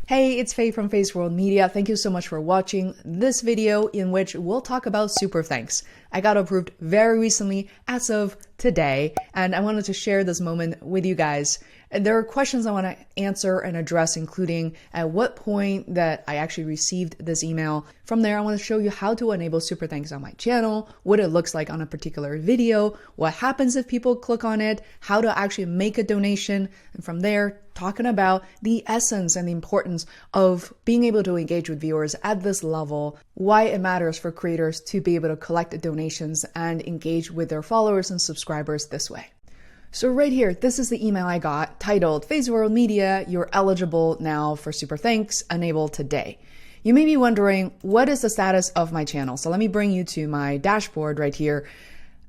Hey, it's Faye from Feisworld Media. Thank you so much for watching this video in which we'll talk about super thanks. I got approved very recently as of today, and I wanted to share this moment with you guys. And there are questions I want to answer and address, including at what point that I actually received this email. From there, I want to show you how to enable super thanks on my channel, what it looks like on a particular video, what happens if people click on it, how to actually make a donation, and from there, talking about the essence and the importance of being able to engage with viewers at this level, why it matters for creators to be able to collect donations and engage with their followers and subscribers this way. So right here, this is the email I got titled, Feisworld Media, you're eligible now for super thanks, enable today. You may be wondering, what is the status of my channel? So let me bring you to my dashboard right here.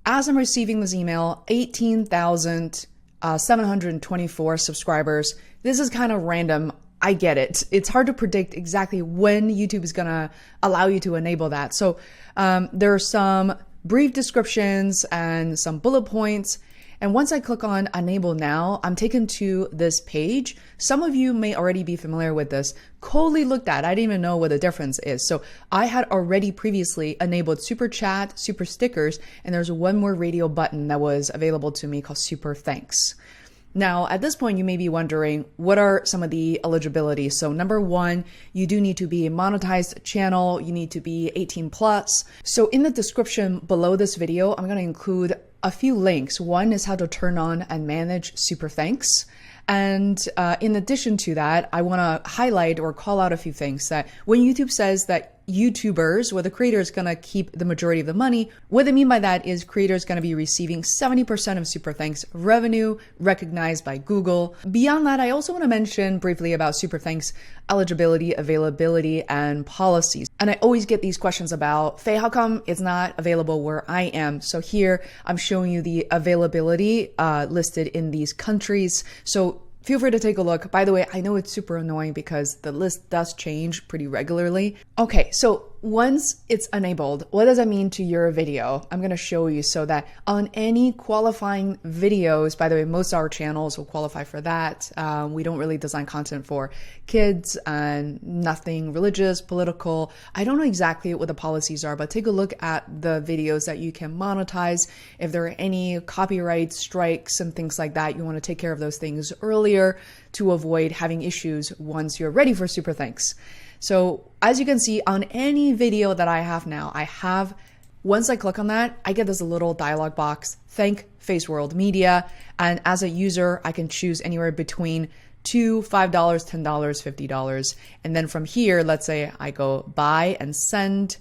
As I'm receiving this email, 18,724 subscribers. This is kind of random. I get it. It's hard to predict exactly when YouTube is going to allow you to enable that. So there are some brief descriptions and some bullet points. And once I click on enable now, I'm taken to this page. Some of you may already be familiar with this. Coldly looked at, I didn't even know what the difference is. So I had already previously enabled super chat, super stickers, and there's one more radio button that was available to me called super thanks. Now, at this point, you may be wondering, what are some of the eligibility? So number one, you do need to be a monetized channel. You need to be 18 plus. So in the description below this video, I'm going to include a few links. One is how to turn on and manage super thanks. And in addition to that, I want to highlight or call out a few things that when YouTube says that YouTubers, where the creator is going to keep the majority of the money, what they mean by that is creators going to be receiving 70% of super thanks revenue recognized by Google. Beyond that, I also want to mention briefly about super thanks eligibility, availability, and policies. And I always get these questions about, Faye, how come it's not available where I am? So here I'm showing you the availability listed in these countries. So feel free to take a look. By the way, I know it's super annoying because the list does change pretty regularly. Okay, so once it's enabled, what does that mean to your video? I'm going to show you so that on any qualifying videos, by the way, most of our channels will qualify for that. We don't really design content for kids and nothing religious, political. I don't know exactly what the policies are, but take a look at the videos that you can monetize. If there are any copyright strikes and things like that, you want to take care of those things earlier to avoid having issues once you're ready for super thanks. So as you can see on any video that I have now, once I click on that, I get this little dialog box, thank Feisworld Media. And as a user, I can choose anywhere between $2, $5, $10, $50. And then from here, let's say I go buy and send.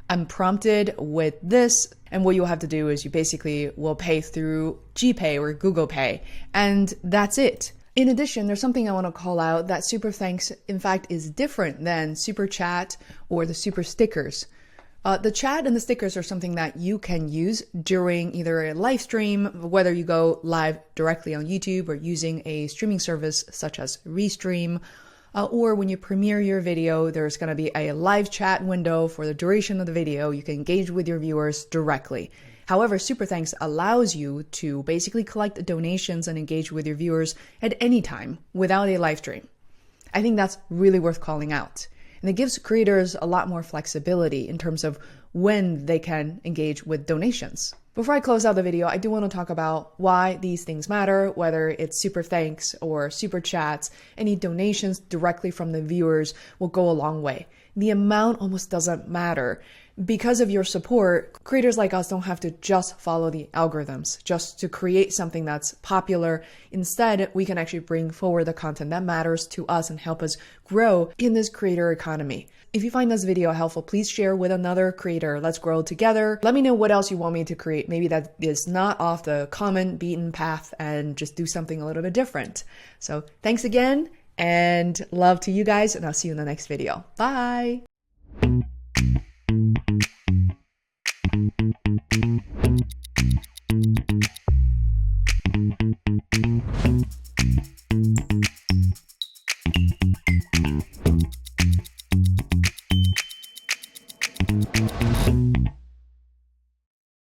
I'm prompted with this. And what you'll have to do is you basically will pay through GPay or Google Pay. And that's it. In addition, there's something I want to call out that super thanks, in fact, is different than super chat or the super stickers. The chat and the stickers are something that you can use during either a live stream, whether you go live directly on YouTube or using a streaming service such as Restream, or when you premiere your video, there's going to be a live chat window for the duration of the video. You can engage with your viewers directly. However, super thanks allows you to basically collect donations and engage with your viewers at any time without a live stream. I think that's really worth calling out. And it gives creators a lot more flexibility in terms of when they can engage with donations. Before I close out the video, I do want to talk about why these things matter, whether it's super thanks or super chats. Any donations directly from the viewers will go a long way. The amount almost doesn't matter. Because of your support, creators like us don't have to just follow the algorithms just to create something that's popular. Instead, we can actually bring forward the content that matters to us and help us grow in this creator economy. If you find this video helpful, please share with another creator. Let's grow together. Let me know what else you want me to create. Maybe that is not off the common beaten path and just do something a little bit different. So thanks again and love to you guys, and I'll see you in the next video. Bye.